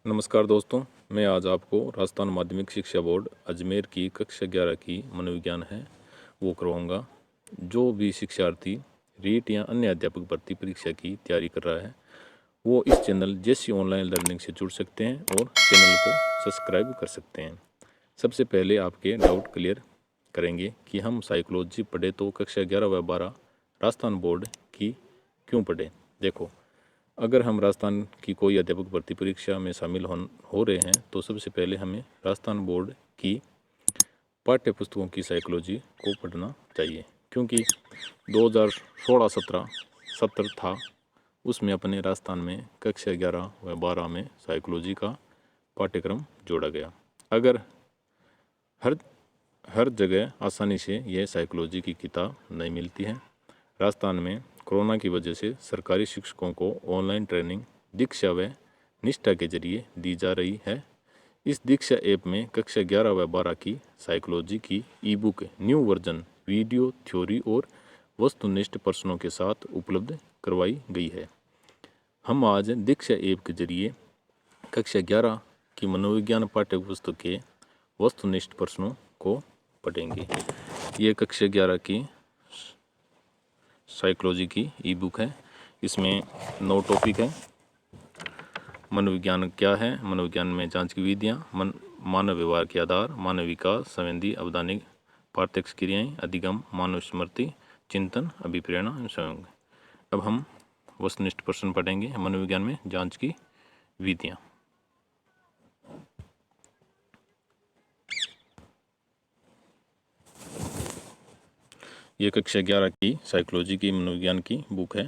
नमस्कार दोस्तों, मैं आज आपको राजस्थान माध्यमिक शिक्षा बोर्ड अजमेर की कक्षा 11 की मनोविज्ञान है वो करवाऊंगा। जो भी शिक्षार्थी रीट या अन्य अध्यापक भर्ती परीक्षा की तैयारी कर रहा है वो इस चैनल जैसी ऑनलाइन लर्निंग से जुड़ सकते हैं और चैनल को सब्सक्राइब कर सकते हैं। सबसे पहले आपके डाउट क्लियर करेंगे कि हम साइकोलॉजी पढ़े तो कक्षा 11 व 12 राजस्थान बोर्ड की क्यों पढ़े। देखो, अगर हम राजस्थान की कोई अध्यापक भर्ती परीक्षा में शामिल हो रहे हैं तो सबसे पहले हमें राजस्थान बोर्ड की पाठ्य पुस्तकों की साइकोलॉजी को पढ़ना चाहिए, क्योंकि 2016-17 सत्र था, उसमें अपने राजस्थान में कक्षा 11 व 12 में साइकोलॉजी का पाठ्यक्रम जोड़ा गया। अगर हर हर जगह आसानी से यह साइकोलॉजी की किताब नहीं मिलती है। राजस्थान में कोरोना की वजह से सरकारी शिक्षकों को ऑनलाइन ट्रेनिंग दीक्षा व निष्ठा के जरिए दी जा रही है। इस दीक्षा ऐप में कक्षा 11 व 12 की साइकोलॉजी की ई book new version video theory और वस्तुनिष्ठ प्रश्नों के साथ उपलब्ध करवाई गई है। हम आज दीक्षा ऐप के जरिए कक्षा 11 की मनोविज्ञान पाठ्य पुस्तक के वस्तुनिष्ठ प्रश्नों को पढ़ेंगे। ये कक्षा 11 की साइकोलॉजी की ई बुक है। इसमें 9 टॉपिक है। मनोविज्ञान क्या है, मनोविज्ञान में जांच की विधियाँ, मानव व्यवहार के आधार, मानव विकास, संवेदी अवधानिक प्रत्यक्ष क्रियाएं, अधिगम, मानव स्मृति, चिंतन, अभिप्रेरणा एवं संयोग। अब हम वस्तुनिष्ठ प्रश्न पढ़ेंगे। मनोविज्ञान में जांच की विधियाँ। ये कक्षा 11 की साइकोलॉजी की मनोविज्ञान की बुक है।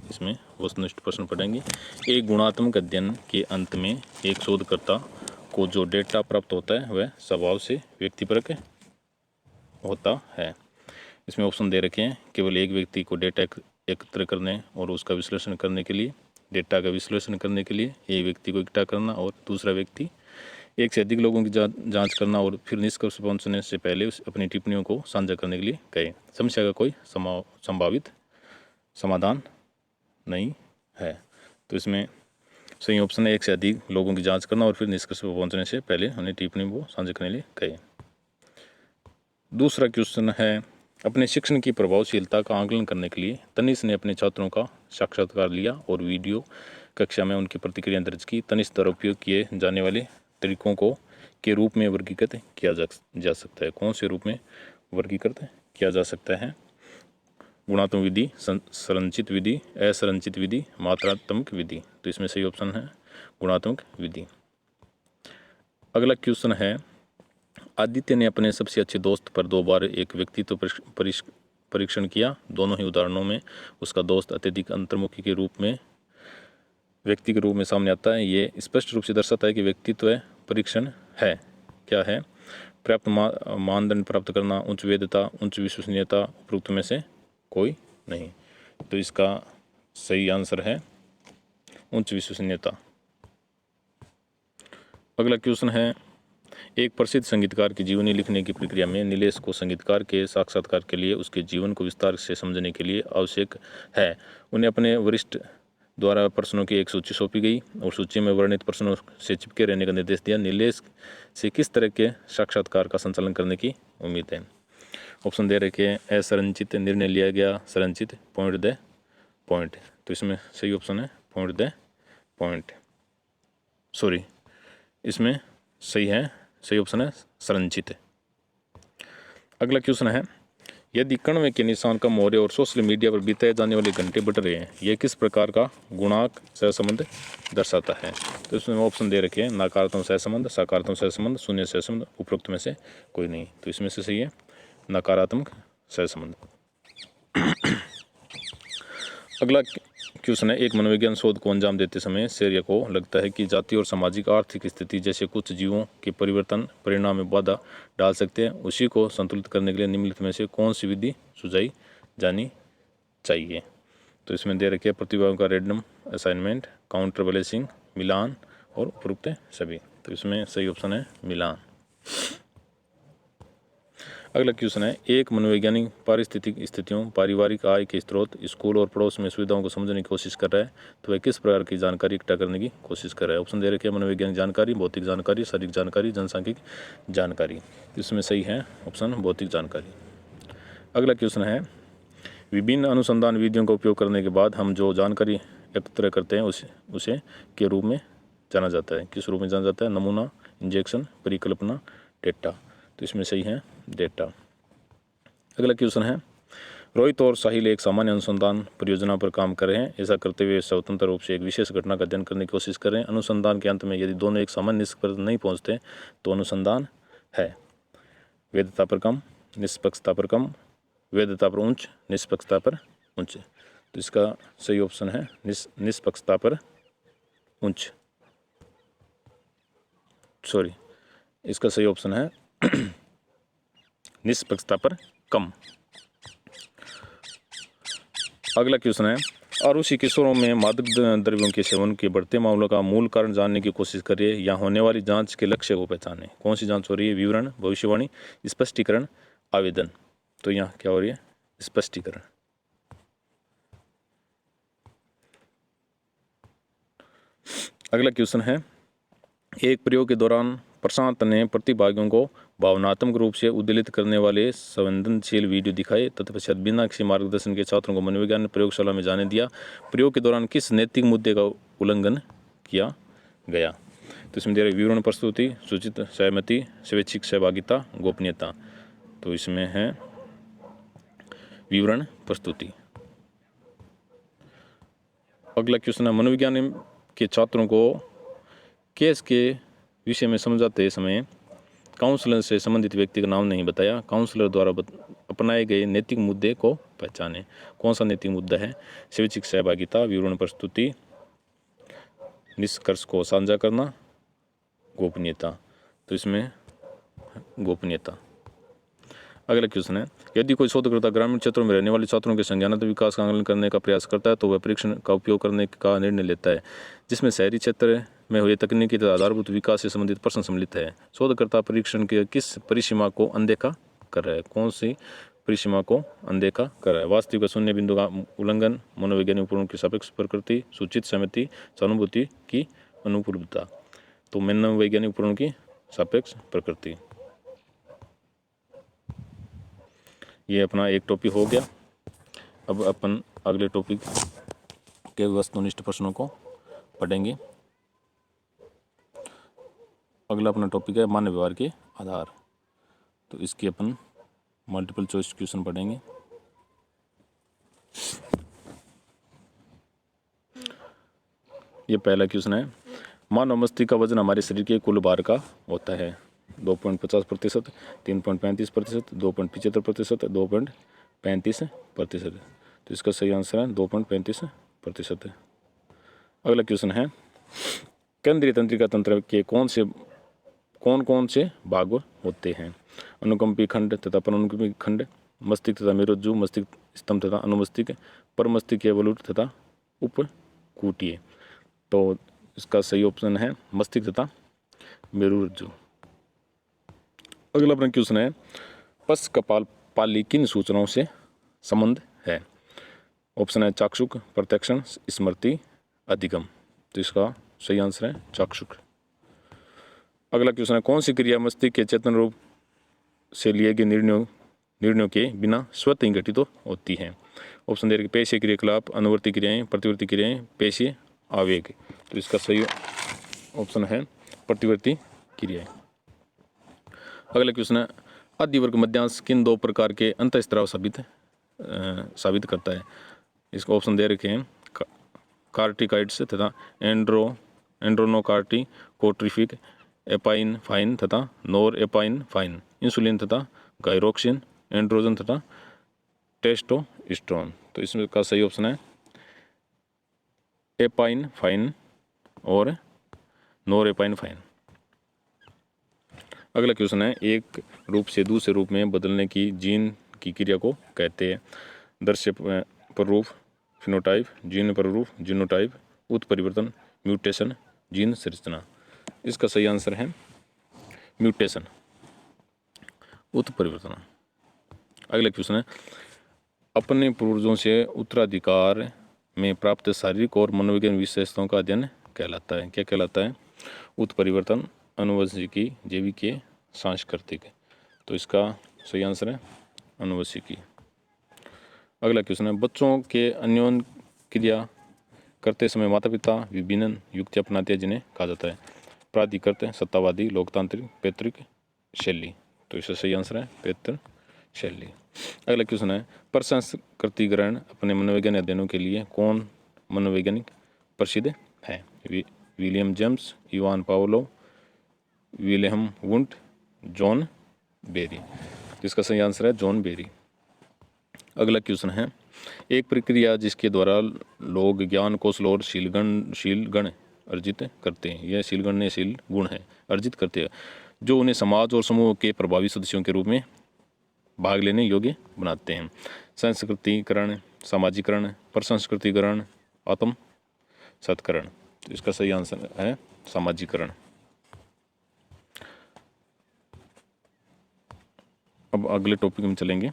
इसमें वस्तुनिष्ठ प्रश्न पढ़ेंगे। एक गुणात्मक अध्ययन के अंत में एक शोधकर्ता को जो डेटा प्राप्त होता है वह स्वभाव से व्यक्तिपरक होता है। इसमें ऑप्शन दे रखे हैं। केवल एक व्यक्ति को डेटा एकत्र करने और उसका विश्लेषण करने के लिए, डेटा का विश्लेषण करने के लिए एक व्यक्ति को इकट्ठा करना, और दूसरा व्यक्ति एक से अधिक लोगों की जांच करना और फिर निष्कर्ष पहुंचने से पहले अपनी टिप्पणियों को साझा करने के लिए कहे। समस्या का कोई संभावित समाधान नहीं है। तो इसमें सही ऑप्शन है एक से अधिक लोगों की जांच करना और फिर निष्कर्ष पर पहुंचने से पहले अपनी टिप्पणी को साझा करने के लिए कहे। दूसरा क्वेश्चन है, अपने शिक्षण की प्रभावशीलता का आकलन करने के लिए तनिष्क ने अपने छात्रों का साक्षात्कार लिया और वीडियो कक्षा में उनकी प्रतिक्रिया दर्ज की। तनिष्क द्वारा उपयोग किए जाने वाले तरीकों को के रूप में वर्गीकृत किया जा सकता है। कौन से रूप में वर्गीकृत किया जा सकता है? गुणात्मक विधि, संरचित विधि, असंरचित विधि, मात्रात्मक विधि। तो इसमें सही ऑप्शन है गुणात्मक विधि। अगला क्वेश्चन है, आदित्य ने अपने सबसे अच्छे दोस्त पर 2 बार एक व्यक्तित्व परीक्षण किया। दोनों ही उदाहरणों में उसका दोस्त अत्यधिक अंतर्मुखी के रूप में व्यक्ति के रूप में सामने आता है। ये स्पष्ट रूप से दर्शाता है कि व्यक्तित्व परीक्षण है क्या है? पर्याप्त मानदंड प्राप्त करना, उच्च वेद्यता, उच्च विश्वसनीयता, उपरोक्त में से कोई नहीं। तो इसका सही आंसर है उच्च विश्वसनीयता। अगला क्वेश्चन है, एक प्रसिद्ध संगीतकार की जीवनी लिखने की प्रक्रिया में नीलेश को संगीतकार के साक्षात्कार के लिए उसके जीवन को विस्तार से समझने के लिए आवश्यक है। उन्हें अपने वरिष्ठ द्वारा प्रश्नों की एक सूची सौंपी गई और सूची में वर्णित प्रश्नों से चिपके रहने का निर्देश दिया। नीलेश से किस तरह के साक्षात्कार का संचालन करने की उम्मीद है? ऑप्शन दे रखे हैं, असंरचित, निर्णय लिया गया, संरचित, पॉइंट द पॉइंट। तो इसमें सही ऑप्शन है पॉइंट द पॉइंट। सॉरी, इसमें सही ऑप्शन है संरचित। अगला क्वेश्चन है, यदि कण्व के निशान कम हो रहे और सोशल मीडिया पर बिताए जाने वाले घंटे बढ़ रहे हैं, यह किस प्रकार का गुणांक सहसंबंध दर्शाता है? तो इसमें ऑप्शन दे रखे हैं, नकारात्मक सहसंबंध, सकारात्मक सहसंबंध, शून्य सहसंबंध, उपरोक्त में से कोई नहीं। तो इसमें से सही है नकारात्मक सहसंबंध। अगला क्वेश्चन है, एक मनोविज्ञान शोध को अंजाम देते समय शैर्य को लगता है कि जाति और सामाजिक आर्थिक स्थिति जैसे कुछ जीवों के परिवर्तन परिणाम में बाधा डाल सकते हैं। उसी को संतुलित करने के लिए निम्नलिखित में से कौन सी विधि सुझाई जानी चाहिए? तो इसमें दे रखे प्रतिभाओं का रैंडम असाइनमेंट, काउंटर बैलेंसिंग, मिलान और उपरोक्त सभी। तो इसमें सही ऑप्शन है मिलान। अगला क्वेश्चन है, एक मनोवैज्ञानिक पारिस्थितिक स्थितियों, पारिवारिक आय के स्रोत, स्कूल और पड़ोस में सुविधाओं को समझने की कोशिश कर रहा है, तो वह किस प्रकार की जानकारी इकट्ठा करने की कोशिश कर रहा है। ऑप्शन दे रखे हैं, मनोवैज्ञानिक जानकारी, भौतिक जानकारी, शारीरिक जानकारी, जनसांख्यिकी जानकारी। इसमें सही है ऑप्शन भौतिक जानकारी। अगला क्वेश्चन है, विभिन्न अनुसंधान विधियों का उपयोग करने के बाद हम जो जानकारी एकत्र करते हैं उसे के रूप में जाना जाता है। किस रूप में जाना जाता है? नमूना, इंजेक्शन, परिकल्पना, डेटा। तो इसमें सही है डेटा। अगला क्वेश्चन है, रोहित और साहिल एक सामान्य अनुसंधान परियोजना पर काम कर रहे हैं। ऐसा करते हुए स्वतंत्र रूप से एक विशेष घटना का अध्ययन करने की कोशिश कर रहे हैं। अनुसंधान के अंत में यदि दोनों एक सामान्य निष्कर्ष पर नहीं पहुंचते तो अनुसंधान है। वैधता पर कम, निष्पक्षता पर कम, वैधता पर उच्च, निष्पक्षता पर उच्च। तो इसका सही ऑप्शन है निष्पक्षता पर उच्च, सॉरी, इसका सही ऑप्शन है निष्पक्षता पर कम। अगला क्वेश्चन है, आरुषि किशोरों में मादक द्रव्यों के सेवन के बढ़ते मामलों का मूल कारण जानने की कोशिश करिए या होने वाली जांच के लक्ष्य को पहचानें। कौन सी जांच हो रही है? विवरण, भविष्यवाणी, स्पष्टीकरण, आवेदन। तो यहाँ क्या हो रही है? स्पष्टीकरण। अगला क्वेश्चन है, एक प्रयोग के दौरान प्रशांत ने प्रतिभागियों को भावनात्मक रूप से उद्वेलित करने वाले संवेदनशील वीडियो दिखाए तत्पश्चात बिना किसी मार्गदर्शन के छात्रों को मनोविज्ञान प्रयोगशाला में जाने दिया। प्रयोग के दौरान किस नैतिक मुद्दे का उल्लंघन किया गया? तो इसमें दे रहे विवरण प्रस्तुति, सूचित सहमति, स्वैच्छिक सहभागिता, गोपनीयता। तो इसमें है विवरण प्रस्तुति। अगला क्वेश्चन है, मनोविज्ञान के छात्रों को केस के विषय में समझाते समय काउंसलर से संबंधित व्यक्ति का नाम नहीं बताया। काउंसलर द्वारा अपनाए गए नैतिक मुद्दे को पहचाने। कौन सा नैतिक मुद्दा है? स्वैच्छिक सहभागिता, विवरण प्रस्तुति, निष्कर्ष को साझा करना, गोपनीयता। तो इसमें गोपनीयता। अगला क्वेश्चन है, यदि कोई शोधकर्ता ग्रामीण क्षेत्रों में रहने वाले छात्रों के संज्ञानात्मक विकास का आकलन करने का प्रयास करता है तो वह परीक्षण का उपयोग करने का निर्णय लेता है जिसमें शहरी क्षेत्र में हुए तकनीकी तथा आधारभूत विकास से संबंधित प्रश्न सम्मिलित है। शोधकर्ता परीक्षण के किस परिसीमा को अनदेखा कर रहा है? कौन सी परिसीमा को अनदेखा कर रहा है? वास्तविक शून्य बिंदु का उल्लंघन, मनोवैज्ञानिक उपकरणों की सापेक्ष प्रकृति, सूचित सहमति, सहानुभूति की अनुपूर्वता। तो मनोवैज्ञानिक उपकरणों की सापेक्ष प्रकृति। ये अपना एक टॉपिक हो गया। अब अपन अगले टॉपिक के वस्तुनिष्ठ प्रश्नों को पढ़ेंगे। अगला अपना टॉपिक है मानव व्यवहार के आधार। तो इसकी अपन मल्टीपल चॉइस क्वेश्चन पढ़ेंगे। ये पहला क्वेश्चन है, मानव मस्तिष्क का वजन हमारे शरीर के कुल भार का होता है 2.50%, 3.35%, 2.75%, 2.35%। तो इसका सही आंसर है 2.35%। अगला क्वेश्चन है, केंद्रीय तंत्रिका तंत्र के कौन कौन से भाग होते हैं? अनुकंपी खंड तथा परानुकंपी खंड, मस्तिष्क तथा मेरुरज्जु, मस्तिष्क स्तंभ तथा अनुमस्तिष्क, परमस्तिष्क वलूट तथा उपकूटीय। तो इसका सही ऑप्शन है मस्तिष्क तथा मेरुरज्जु। अगला अपना क्वेश्चन है, पश कपालपाली किन सूचनाओं से संबंध है? ऑप्शन है चाक्षुक, प्रत्यक्षण, स्मृति, अधिगम। तो इसका सही आंसर है चाक्षुक। अगला क्वेश्चन है, कौन सी क्रिया मस्तिष्क के चेतन रूप से लिए गए निर्णयों के बिना स्वतः ही घटित होती है? ऑप्शन दे रहे पेशीय क्रियाकलाप, अनुवर्ती क्रियाएं, प्रतिवर्ती क्रियाएं, पेशीय आवेग। तो इसका सही ऑप्शन है प्रतिवर्ती क्रियाएं। अगला क्वेश्चन है, अधिवर्ग मध्यांश किन दो प्रकार के अंतःस्राव साबित करता है? इसका ऑप्शन दे रखे हैं कार्टिकाइड्स तथा एंड्रोनोकार्टिकोट्रिफिक, एपाइन फाइन तथा नोर एपाइन फाइन, इंसुलिन तथा गायरोक्सिन, एंड्रोजन तथा टेस्टोस्टेरोन। तो इसमें का सही ऑप्शन है एपाइन फाइन और नोर एपाइन फाइन। अगला क्वेश्चन है, एक रूप से दूसरे रूप में बदलने की जीन की क्रिया को कहते हैं? दृश्य प्ररूप फिनोटाइप, जीन प्ररूप जीनोटाइप, उत्परिवर्तन म्यूटेशन, जीन संरचना। इसका सही आंसर है म्यूटेशन, उत्परिवर्तन। अगला क्वेश्चन है, अपने पूर्वजों से उत्तराधिकार में प्राप्त शारीरिक और मनोवैज्ञानिक विशेषताओं का अध्ययन कहलाता है। क्या कहलाता है? उत्परिवर्तन, आनुवंशिकी, जैविकी, सांस्कृतिक। तो इसका सही आंसर है आनुवंशिकी। अगला क्वेश्चन है, बच्चों के अन्योन क्रिया करते समय माता पिता विभिन्न युक्ति अपनाते हैं जिन्हें कहा जाता है? प्राधिकृत, सत्तावादी, लोकतांत्रिक, पैतृक शैली। तो इसका सही आंसर है पैतृक शैली। अगला क्वेश्चन है, प्रसंस्कृतिकरण अपने मनोवैज्ञानिक अध्ययनों के लिए कौन मनोवैज्ञानिक प्रसिद्ध है? William James, Ivan Pavlov, Wilhelm Wundt, John Berry. इसका सही आंसर है जॉन बेरी। अगला क्वेश्चन है, एक प्रक्रिया जिसके द्वारा लोग ज्ञान, कौशल और शीलगण अर्जित करते हैं। यह शील गुण है अर्जित करते हैं जो उन्हें समाज और समूह के प्रभावी सदस्यों के रूप में भाग लेने योग्य बनाते हैं। संस्कृतिकरण, सामाजिकरण, प्रसंस्कृतिकरण, आत्म सत्करण। तो इसका सही आंसर है सामाजिकरण। अब अगले टॉपिक में चलेंगे।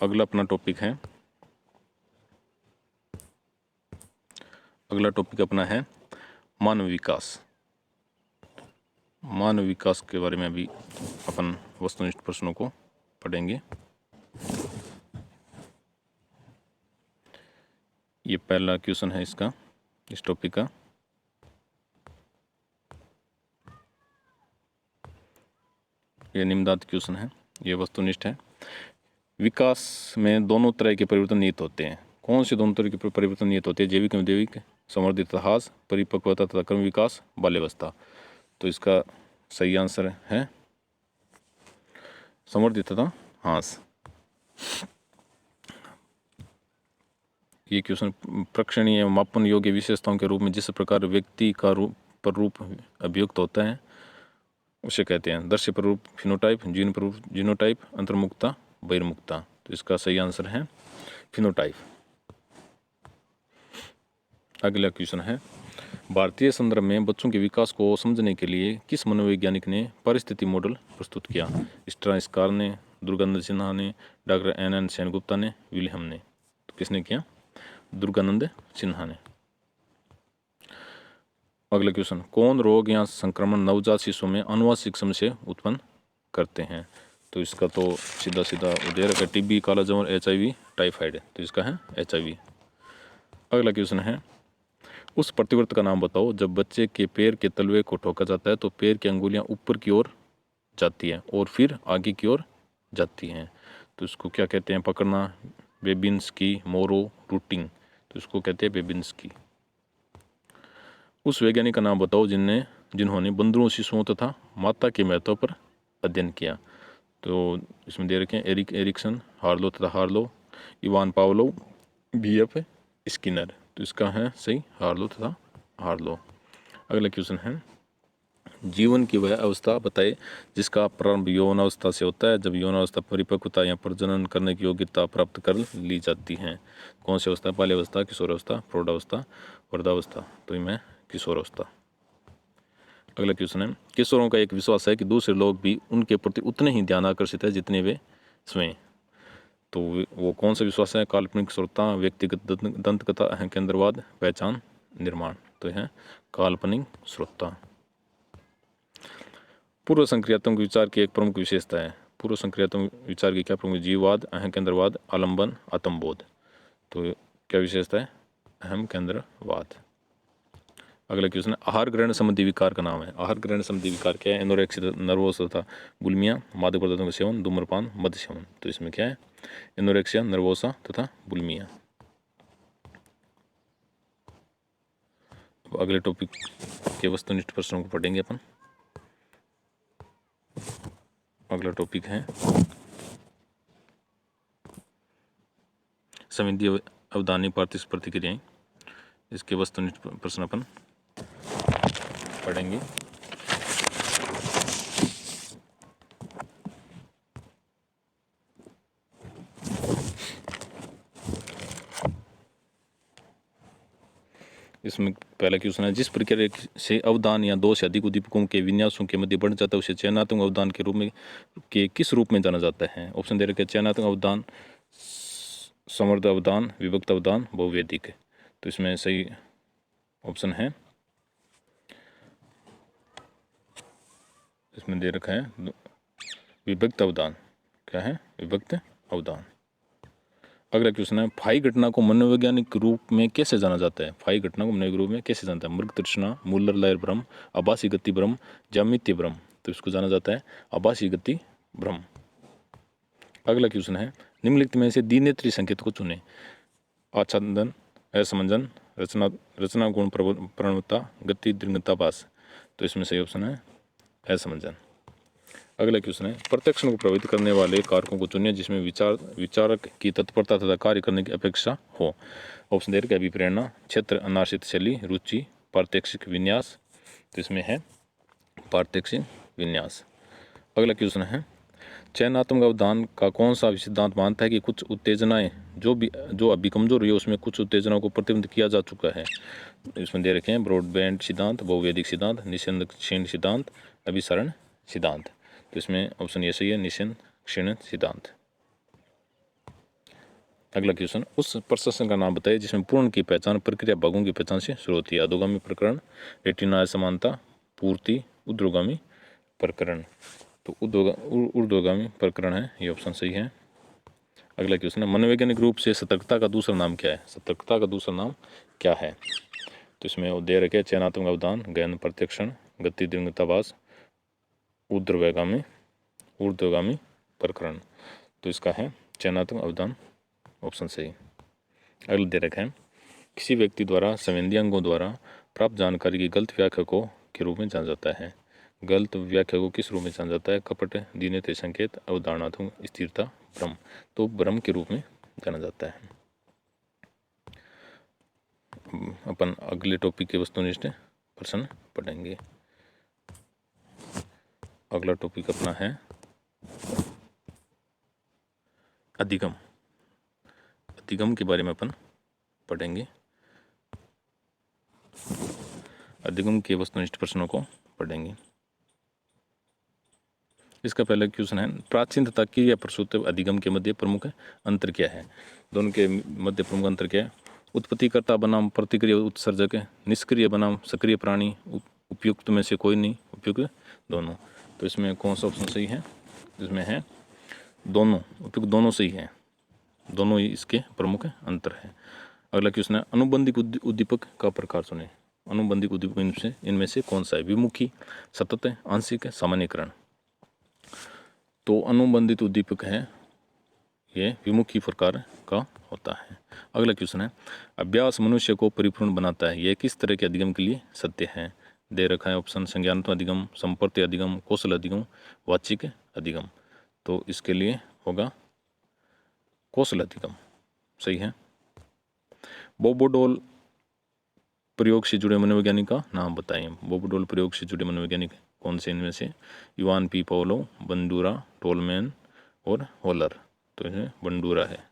अगला अपना टॉपिक है, अगला टॉपिक अपना है मानव विकास। मानव विकास के बारे में अभी अपन वस्तुनिष्ठ प्रश्नों को पढ़ेंगे। ये पहला क्वेश्चन है इसका, इस टॉपिक का। ये निम्नलिखित क्वेश्चन है, ये वस्तुनिष्ठ है। विकास में दोनों तरह के परिवर्तन निहित होते हैं। कौन से दोनों तरह के परिवर्तन निहित होते हैं? जैविक, जैविक, समृद्ध ह्रास, परिपक्वता तथा क्रम विकास, बाल्यावस्था। तो इसका सही आंसर है समृद्धि तथा ह्रास। ये क्वेश्चन, प्रेक्षणीय एवं मापन योग्य विशेषताओं के रूप में जिस प्रकार व्यक्ति का रूप अभियुक्त होता है उसे कहते हैं दृश्य प्ररूप, फिनोटाइप, जीन प्ररूप, जीनोटाइप, अंतर्मुखता, बहिर्मुखता। तो इसका सही आंसर है फिनोटाइप। अगला क्वेश्चन है, भारतीय संदर्भ में बच्चों के विकास को समझने के लिए किस मनोवैज्ञानिक ने परिस्थिति मॉडल प्रस्तुत किया? स्ट्रास्कार ने, दुर्गानंद सिन्हा ने, डॉक्टर एन सेनगुप्ता ने, विलियम ने। तो किसने किया? दुर्गानंद सिन्हा ने। अगला क्वेश्चन, कौन रोग या संक्रमण नवजात शिशुओं में आनुवंशिक समस्या उत्पन्न करते हैं? तो इसका तो सीधा सीधा उदय है, टीबी, कालाजार, HIV, टाइफाइड। तो इसका है HIV। अगला क्वेश्चन है, उस प्रतिवर्त का नाम बताओ जब बच्चे के पैर के तलवे को ठोका जाता है तो पैर की अंगुलियां ऊपर की ओर जाती हैं और फिर आगे की ओर जाती हैं। तो इसको क्या कहते हैं? पकड़ना, बेबिंस्की, मोरो, रूटिंग। तो इसको कहते हैं बेबिंस्की। उस वैज्ञानिक का नाम बताओ जिन्होंने बंदरों, शिशुओं तथा माता के महत्व पर अध्ययन किया। तो इसमें दे रखे हैं एरिक एरिक्सन, हार्लो तथा Harlow, Ivan Pavlov, BF Skinner. तो इसका है सही हार्लो तथा हार्लो। अगला क्वेश्चन है, जीवन की वह अवस्था बताए जिसका प्रारंभ यौन अवस्था से होता है जब यौन अवस्था परिपक्वता या प्रजनन करने की योग्यता प्राप्त कर ली जाती है। कौन सी अवस्था? बाल्यावस्था, किशोरावस्था, प्रौढ़ावस्था, वृद्धावस्था। तो इनमें किशोरावस्था। अगला क्वेश्चन है, किशोरों का एक विश्वास है कि दूसरे लोग भी उनके प्रति उतने ही ध्यान आकर्षित है जितने वे स्वयं। तो वो कौन सा विश्वास है? काल्पनिक श्रोता, व्यक्तिगत दंतकथा, अहंकेंद्रवाद, पहचान, निर्माण। तो है काल्पनिक श्रोता। पूर्व संक्रियात्मक विचार की एक प्रमुख विशेषता है। पूर्व संक्रियात्मक विचार की क्या प्रमुख? जीववाद, अहंकेंद्रवाद, आलंबन, आत्मबोध। तो क्या विशेषता है? अहंकेंद्रवाद। अगला क्वेश्चन है, आहार ग्रहण संबंधी विकार का नाम है। आहार ग्रहण संबंधी विकार क्या है? एनोरेक्सिया नर्वोसा तथा बुलिमिया, मादक पदार्थों का सेवन, धूम्रपान, मद्य सेवन। तो इसमें क्या है? एनोरेक्सिया नर्वोसा तथा बुलिमिया। अगले टॉपिक के वस्तुनिष्ठ प्रश्नों को पढ़ेंगे अपन। अगला टॉपिक है संवेदी अवधानी पार्थिव प्रतिक्रियाएं। इसके वस्तुनिष्ठ प्रश्न अपन पढ़ेंगे। इस इसमें पहला क्वेश्चन है, जिस प्रक्रिया से अवदान या दो से अधिक उद्दीपकों के विन्यासों के मध्य बढ़ जाता है उसे चयनात्मक अवदान के रूप में किस रूप में जाना जाता है? ऑप्शन दे रखे हैं, चयनात्मक अवदान, समर्थ अवदान, विभक्त अवदान, बहुवेदिक। तो इसमें सही ऑप्शन है, इसमें दे रखा है विभक्त अवदान। क्या है? विभक्त अवदान। अगला क्वेश्चन है, फाई घटना को मनोवैज्ञानिक रूप में कैसे जाना जाता है? फाई घटना को मनोवैज्ञानिक रूप में कैसे जाना जाता है? मृग तृष्णा, मूलर लहर भ्रम, आभासी गति भ्रम, ज्यामितीय भ्रम। तो इसको जाना जाता है आभासी गति भ्रम। अगला क्वेश्चन है, निम्नलिखित में से द्विनेत्री संकेत को चुने। आच्छादन, असमंजन, रचना गुण प्रवणता, गति दृढ़ताभास। तो इसमें सही ऑप्शन है असमंजन। अगला क्वेश्चन है, प्रत्यक्षण को प्रभावित करने वाले कारकों को चुनिए जिसमें विचारक की तत्परता तथा कार्य करने की अपेक्षा हो। ऑप्शन दे रखे हैं, अभिप्रेरणा, क्षेत्र, अनाश्रित शैली, रुचि, प्रात्यक्षिक विन्यास। तो इसमें है प्रात्यक्षिक विन्यास। अगला क्वेश्चन है, चयनात्मक अवदान का कौन सा सिद्धांत मानता है कि कुछ उत्तेजनाएं जो अभी कमजोर हुई है उसमें कुछ उत्तेजनाओं को प्रतिबंधित किया जा चुका है? इसमें दे रखे हैं ब्रॉडबैंड सिद्धांत, बहुवेदिक सिद्धांत, निषेध क्षीण सिद्धांत, अभिसरण सिद्धांत। तो इसमें ऑप्शन ये सही है, निषेध क्षीण सिद्धांत। अगला क्वेश्चन, उस प्रशासन का नाम बताइए जिसमें पूर्ण की पहचान प्रक्रिया भागों की पहचान से शुरू होती है। अधोगामी प्रकरण, रेटिना समानता, पूर्ति, ऊर्ध्वगामी प्रकरण। तो ऊर्ध्वगामी प्रकरण है, ये ऑप्शन सही है। अगला क्वेश्चन है, मनोवैज्ञानिक रूप से सतर्कता का दूसरा नाम क्या है? सतर्कता का दूसरा नाम क्या है? तो इसमें वो दे रखे चयनात्मक अवदान, गहन प्रत्यक्षण, गति दृढ़ताभास, ऊर्ध्वगामी प्रकरण। तो इसका है चयनात्मक अवदान, ऑप्शन सही। अगला दे रखा है, किसी व्यक्ति द्वारा संवेदी अंगों द्वारा प्राप्त जानकारी की गलत व्याख्या को के रूप में जाना जाता है। गलत व्याख्या को किस रूप में जाना जाता है? कपट, द्विनेत्र संकेत, अवधारणात्मक स्थिरता, भ्रम। तो भ्रम के रूप में जाना जाता है। अपन अगले टॉपिक के वस्तुनिष्ठ प्रश्न पढ़ेंगे। अगला टॉपिक अपना है अधिगम। अधिगम के बारे में अपन पढ़ेंगे। अधिगम के वस्तुनिष्ठ प्रश्नों को पढ़ेंगे। इसका पहला क्वेश्चन है, प्राचीन तथा क्रिया प्रसूत अधिगम के मध्य प्रमुख अंतर क्या है? दोनों के मध्य प्रमुख अंतर क्या है? उत्पत्तिकर्ता बनाम प्रतिक्रिया उत्सर्जक, निष्क्रिय बनाम सक्रिय प्राणी, उपयुक्त में से कोई नहीं, उपयुक्त दोनों। तो इसमें कौन सा ऑप्शन सही है? इसमें है दोनों, उपयुक्त दोनों सही है, दोनों ही इसके प्रमुख अंतर है। अगला क्वेश्चन है, अनुबंधित उद्दीपक का प्रकार चुनें। अनुबंधित उद्दीपक इनमें से कौन सा है? विमुखी, सतत, आंशिक, सामान्यीकरण। तो अनुबंधित उद्दीपक है ये विमुखी प्रकार का होता है। अगला क्वेश्चन है, अभ्यास मनुष्य को परिपूर्ण बनाता है, यह किस तरह के अधिगम के लिए सत्य है? दे रखा है ऑप्शन, संज्ञानात्मक अधिगम, संपर्क अधिगम, कौशल अधिगम, वाचिक अधिगम। तो इसके लिए होगा कौशल अधिगम, सही है। बोबोडोल प्रयोग से जुड़े मनोवैज्ञानिक का नाम बताएं। बोबोडोल प्रयोग से जुड़े मनोवैज्ञानिक कौन से इनमें से? युवान पी पाउलो, बंडूरा, टोलमैन और होलर। तो यह बंडूरा है।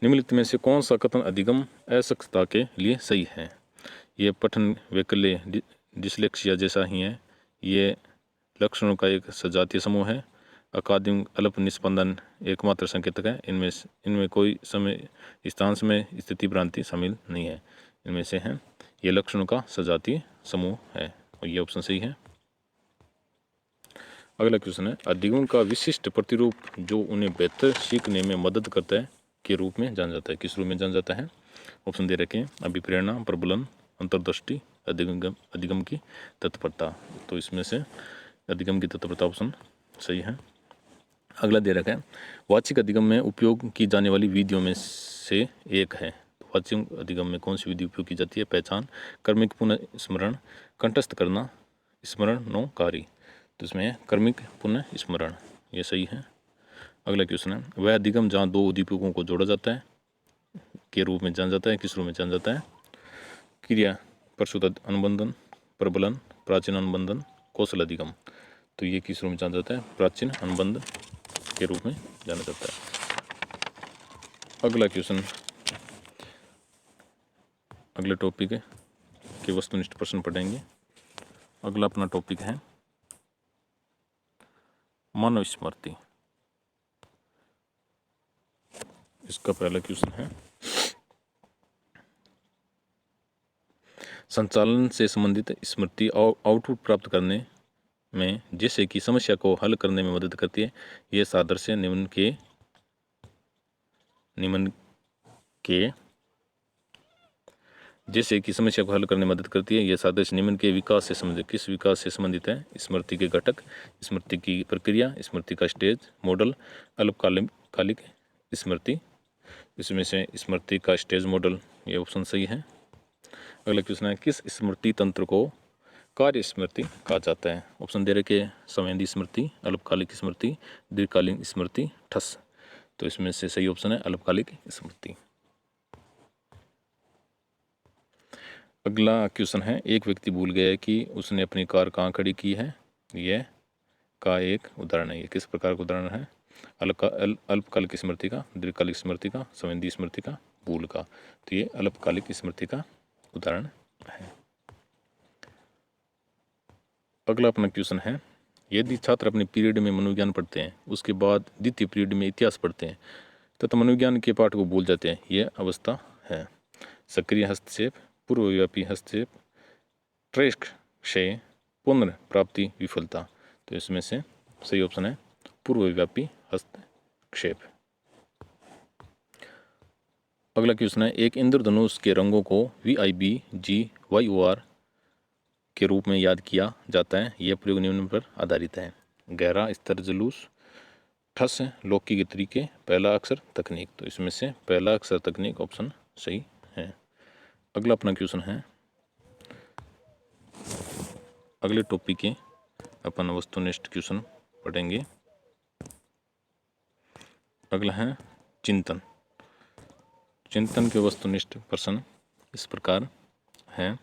निम्नलिखित में से कौन सा कथन अधिगम असक्षमता के लिए सही है? ये पठन वैकल्य डिस्लेक्सिया जैसा ही है, ये लक्षणों का एक सजातीय समूह है, अकादमिक अल्प निस्पंदन एकमात्र संकेतक है, इनमें कोई समय स्थान में स्थिति भ्रांति शामिल नहीं है। इनमें से हैं, ये लक्षणों का सजातीय समूह है और ये ऑप्शन सही है। अगला क्वेश्चन है, अधिगम का विशिष्ट प्रतिरूप जो उन्हें बेहतर सीखने में मदद करता है के रूप में जाना जाता है? किस रूप में जाना जाता है? ऑप्शन दे रखे हैं, अभिप्रेरणा, प्रबलन, अंतर्दृष्टि, अधिगम की तत्परता। तो इसमें से अधिगम की तत्परता ऑप्शन सही है। अगला दे रखा है, वाचिक अधिगम में उपयोग की जाने वाली विधियों में से एक है। तो वाचिक अधिगम में कौन सी विधि उपयोग की जाती है? पहचान, कर्मिक पुनः स्मरण, कंठस्थ करना, स्मरणोकारी। तो इसमें है कर्मिक पुनः स्मरण, ये सही है। अगला क्वेश्चन है, वह अधिगम जहाँ दो उद्दीपकों को जोड़ा जाता है के रूप में जाना जाता है, किस रूप में जाना जाता है? क्रिया प्रसूत अनुबंधन, प्रबलन, प्राचीन अनुबंधन, कौशल अधिगम। तो ये किस रूप में जाना जाता है? प्राचीन अनुबंध के रूप में जाना जाता है। अगला क्वेश्चन, अगले टॉपिक के वस्तुनिष्ठ प्रश्न पढ़ेंगे। अगला अपना टॉपिक है मानव स्मृति। इसका पहला क्वेश्चन है, संचालन से संबंधित स्मृति आउटपुट प्राप्त करने में जैसे कि समस्या को हल करने में मदद करती है, यह सादृश्य निम्न के जैसे कि समस्या को हल करने में मदद करती है, यह सादृश्य निम्न के विकास से संबंधित, किस विकास से संबंधित है? स्मृति के घटक, स्मृति की प्रक्रिया, स्मृति का स्टेज मॉडल, अल्पकालिक स्मृति। इसमें से स्मृति का स्टेज मॉडल, ये ऑप्शन सही है। अगला क्वेश्चन है, किस स्मृति तंत्र को कार्य स्मृति कहा जाता है? ऑप्शन दे रखे, संवेदी स्मृति, अल्पकालिक स्मृति, दीर्घकालीन स्मृति, ठस। तो इसमें से सही ऑप्शन है अल्पकालिक स्मृति। अगला क्वेश्चन है, एक व्यक्ति भूल गया है कि उसने अपनी कार कहाँ खड़ी की है। यह का एक उदाहरण है। ये किस प्रकार का उदाहरण है? अल्पकालिक स्मृति का, दीर्घकालिक स्मृति का, संवेदी स्मृति का, भूल का। तो ये अल्पकालिक स्मृति का उदाहरण है। अगला अपना क्वेश्चन है, यदि छात्र अपने पीरियड में मनोविज्ञान पढ़ते हैं, उसके बाद द्वितीय पीरियड में इतिहास पढ़ते हैं तथा मनोविज्ञान के पाठ को भूल जाते हैं, यह अवस्था है? सक्रिय हस्तक्षेप, पूर्वव्यापी हस्तक्षेप, ट्रेस्क क्षय, पुनर्प्राप्ति विफलता। तो इसमें से सही ऑप्शन है पूर्वव्यापी हस्तक्षेप। अगला क्वेश्चन है, एक इंद्रधनुष के रंगों को VIBGYOR के रूप में याद किया जाता है, यह प्रयोग निम्न पर आधारित है। गहरा स्तर जुलूस, ठस, लौकी के तरीके, पहला अक्षर तकनीक। तो इसमें से पहला अक्षर तकनीक ऑप्शन सही है। अगला अपना क्वेश्चन है, अगले टॉपिक के अपन वस्तुनिष्ठ क्वेश्चन पढ़ेंगे। अगला है चिंतन। चिंतन के वस्तुनिष्ठ प्रश्न इस प्रकार है।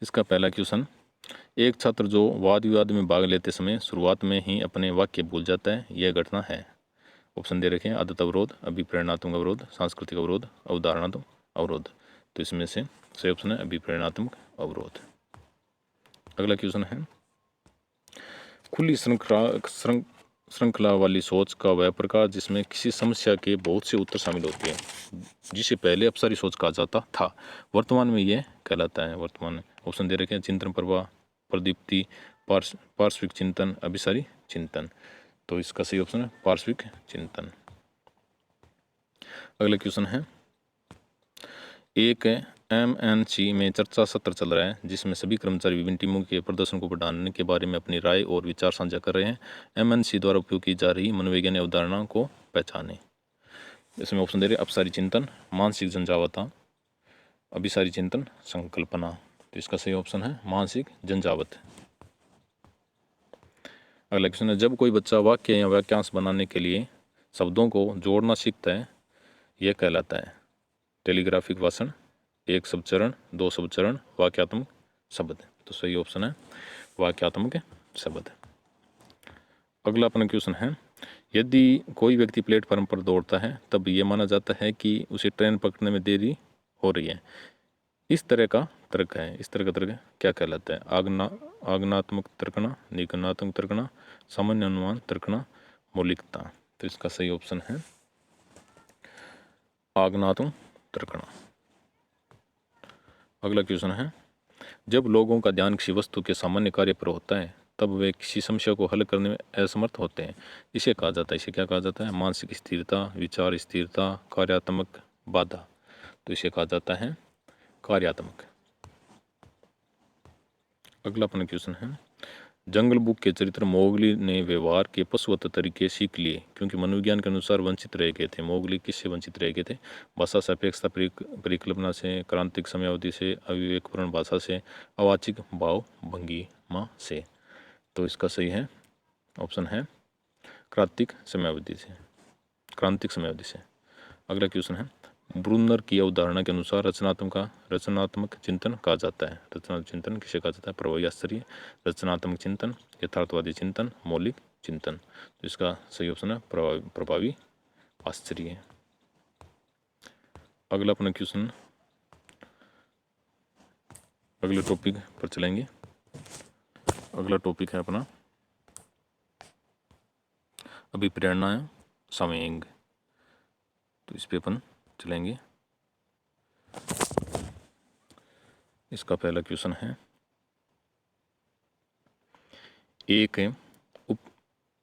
इसका पहला क्वेश्चन, एक छात्र जो वाद विवाद में भाग लेते समय शुरुआत में ही अपने वाक्य भूल जाता है, यह घटना है? ऑप्शन दे रखे हैं, आदत अवरोध, अभिप्रेरणात्मक अवरोध, सांस्कृतिक अवरोध, अवधारणात्मक अवरोध। तो इसमें से सही ऑप्शन है अभिप्रेरणात्मक अवरोध। अगला क्वेश्चन है, खुली श्रृंखला वाली सोच का वह प्रकार जिसमें किसी समस्या के बहुत से उत्तर शामिल होते हैं, जिसे पहले अपसारी सोच कहा जाता था, वर्तमान में यह कहलाता है? वर्तमान में ऑप्शन दे रखे हैं, चिंतन प्रवाह, प्रदीप्ति, पार्श्विक चिंतन, अभिसारी चिंतन। तो इसका सही ऑप्शन है पार्श्विक चिंतन। अगला क्वेश्चन है, एक MNC में चर्चा सत्र चल रहा है जिसमें सभी कर्मचारी विभिन्न टीमों के प्रदर्शन को बढ़ाने के बारे में अपनी राय और विचार साझा कर रहे हैं। MNC द्वारा उपयोग की जा रही मनोवैज्ञानिक अवधारणाओं को पहचानें। इसमें ऑप्शन दे रहे, अपसारी चिंतन, मानसिक झंझावता, अभिसारी चिंतन, संकल्पना। तो इसका सही ऑप्शन है मानसिक झंझावत। अगला क्वेश्चन है, जब कोई बच्चा वाक्य या वाक्यांश बनाने के लिए शब्दों को जोड़ना सीखता है, यह कहलाता है? टेलीग्राफिक भाषण, एक शब्द चरण, दो शब्द चरण, वाक्यात्मक शब्द। तो सही ऑप्शन है वाक्यात्मक शब्द। अगला अपना क्वेश्चन है, यदि कोई व्यक्ति प्लेटफॉर्म पर दौड़ता है तब यह माना जाता है कि उसे ट्रेन पकड़ने में देरी हो रही है, इस तरह का तर्क है। इस तरह का तर्क क्या कहलाता है? आगमनात्मक तर्कना, निगमनात्मक तर्कना, सामान्य अनुमान तर्कना, मौलिकता। तो इसका सही ऑप्शन है आगमनात्मक तर्कना। अगला क्वेश्चन है, जब लोगों का ध्यान किसी वस्तु के सामान्य कार्य पर होता है तब वे किसी समस्या को हल करने में असमर्थ होते हैं, इसे कहा जाता है? इसे क्या कहा जाता है? मानसिक स्थिरता, विचार स्थिरता, कार्यात्मक बाधा। तो इसे कहा जाता है कार्यात्मक। अगला अपना क्वेश्चन है, जंगल बुक के चरित्र मोगली ने व्यवहार के पशुवत तरीके सीख लिए क्योंकि मनोविज्ञान के अनुसार वंचित रह गए थे। मोगली किससे वंचित रह गए थे? भाषा सापेक्षता परिकल्पना से, क्रांतिक समयावधि से, अविवेकपूर्ण भाषा से, अवाचिक भाव भंगिमा से। तो इसका सही है ऑप्शन है क्रांतिक समयावधि से। अगला क्वेश्चन है, ब्रूनर की अवधारणा के अनुसार रचनात्मक चिंतन कहा जाता है? रचनात्मक चिंतन किसे कहा जाता है? प्रभावी आश्चर्य, रचनात्मक चिंतन, यथार्थवादी चिंतन, मौलिक चिंतन। तो इसका सही ऑप्शन है प्रभावी आश्चर्य। अगला अपना क्वेश्चन, अगले टॉपिक पर चलेंगे। अगला टॉपिक है अपना अभिप्रेरणा संवेग। तो इस पे अपन चलेंगे। इसका पहला क्वेश्चन है, एक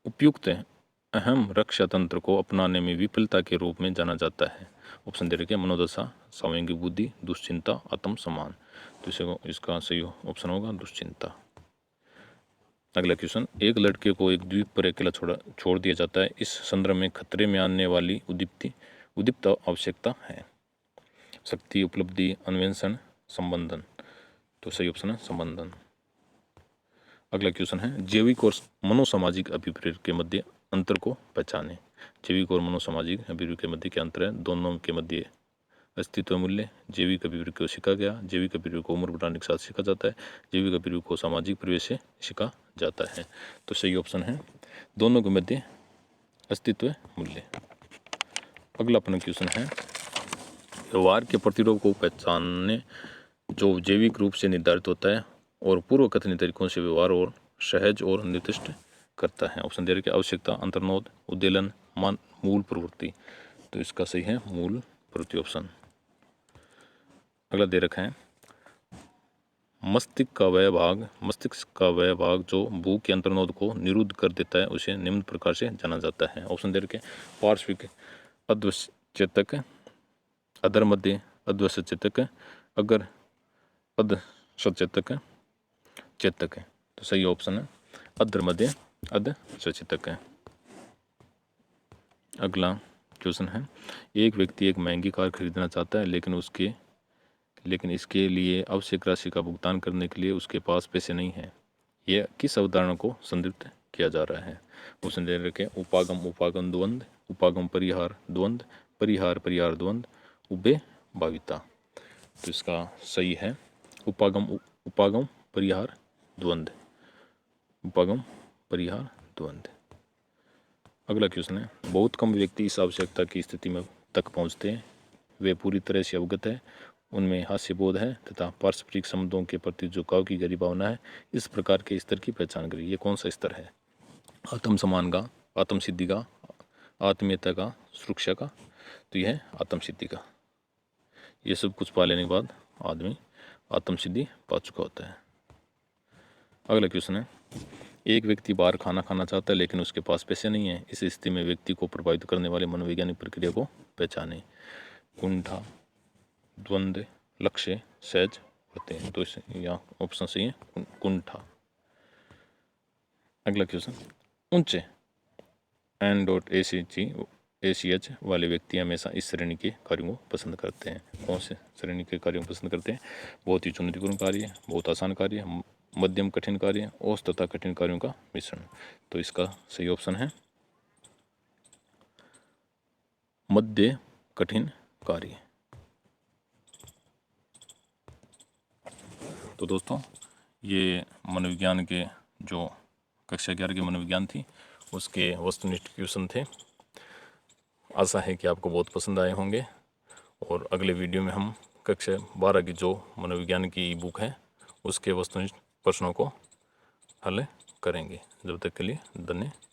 उपयुक्त अहम रक्षा तंत्र को अपनाने में विफलता के रूप में जाना जाता है। ऑप्शन दे रखे मनोदशा, सामूहिक बुद्धि, दुश्चिंता, आत्मसम्मान। तो इसका सही ऑप्शन होगा दुश्चिंता। अगला क्वेश्चन, एक लड़के को एक द्वीप पर अकेला छोड़ दिया जाता है। इस संदर्भ में खतरे में आने वाली उद्दीप्त आवश्यकता है। शक्ति, उपलब्धि, अन्वेषण, संबंधन। तो सही ऑप्शन है संबंधन। अगला क्वेश्चन है, जैविक और मनोसामाजिक अभिप्रेरण के मध्य अंतर को पहचाने। जैविक और मनोसामाजिक अभिप्रेरण के मध्य क्या अंतर है? दोनों के मध्य अस्तित्व मूल्य। जैविक अभिप्रेरण को सीखा गया, जैविक अभिप्रेरण को उम्र बढ़ाने के साथ सीखा जाता है, जैविक अभिप्रेरण को सामाजिक परिवेश से सीखा जाता है। तो सही ऑप्शन है दोनों के मध्य अस्तित्व मूल्य। अगला अपना क्वेश्चन है, व्यवहार के प्रतिरोध को पहचानने जो जैविक रूप से निर्धारित होता है और पूर्व कथनीय तरीकों से व्यवहार और सहज और निर्दिष्ट करता है। ऑप्शन दे रखे आवश्यकता, अंतर्नोद, उद्देलन, मूल प्रवृत्ति। तो इसका सही है मूल प्रवृत्ति ऑप्शन। अगला दे रखा है, मस्तिष्क का वह भाग जो भूख के अंतर्नोद को निरुद्ध कर देता है उसे निम्न प्रकार से जाना जाता है। ऑप्शन दे रखे पार्श्विक अध्वचेतक, अधर मध्य अध्वचेतक, अगर अधसचेतक, चेतक है। तो सही ऑप्शन है अधर मध्य अधसचेतक है। अगला क्वेश्चन है, एक व्यक्ति एक महंगी कार खरीदना चाहता है लेकिन इसके लिए आवश्यक राशि का भुगतान करने के लिए उसके पास पैसे नहीं है। यह किस अवधारणा को संदर्भित किया जा रहा है? ऑप्शन दे रखे उपागम द्वंद्व, उपागम परिहार द्वंद्व, परिहार द्वंद्व, उभय भाविता। तो इसका सही है उपागम परिहार द्वंद्व, उपागम परिहार द्वंद्व। अगला क्वेश्चन है, बहुत कम व्यक्ति इस आवश्यकता की स्थिति में तक पहुंचते हैं। वे पूरी तरह से अवगत है, उनमें हास्यबोध है तथा पारस्परिक संबंधों के प्रति झुकाव की गहरी भावना है। इस प्रकार के स्तर की पहचान करें। ये कौन सा स्तर है? आत्मसम्मान का, आत्मसिद्धि का, आत्मीयता का, सुरक्षा का। तो यह है आत्मसिद्धि का। ये सब कुछ पा लेने के बाद आदमी आत्मसिद्धि पा चुका होता है। अगला क्वेश्चन है, एक व्यक्ति बाहर खाना खाना चाहता है लेकिन उसके पास पैसे नहीं है। इस स्थिति में व्यक्ति को प्रभावित करने वाले मनोवैज्ञानिक प्रक्रिया को पहचाने। कुंठा, द्वंद्व, लक्ष्य, सहज होते हैं। तो यहाँ ऑप्शन सही है कुंठा। अगला क्वेश्चन, ऊंचे NACH वाले व्यक्ति हमेशा इस श्रेणी के कार्यों को पसंद करते हैं। कौन से श्रेणी के कार्यों को पसंद करते हैं? बहुत ही चुनौतीपूर्ण कार्य, बहुत आसान कार्य, मध्यम कठिन कार्य, औसत तथा कठिन कार्यों का मिश्रण। तो इसका सही ऑप्शन है मध्य कठिन कार्य। तो दोस्तों, ये मनोविज्ञान के जो कक्षा 11 की मनोविज्ञान थी उसके वस्तुनिष्ठ क्वेश्चन थे। आशा है कि आपको बहुत पसंद आए होंगे और अगले वीडियो में हम कक्षा 12 की जो मनोविज्ञान की बुक है उसके वस्तुनिष्ठ प्रश्नों को हल करेंगे। जब तक के लिए धन्यवाद।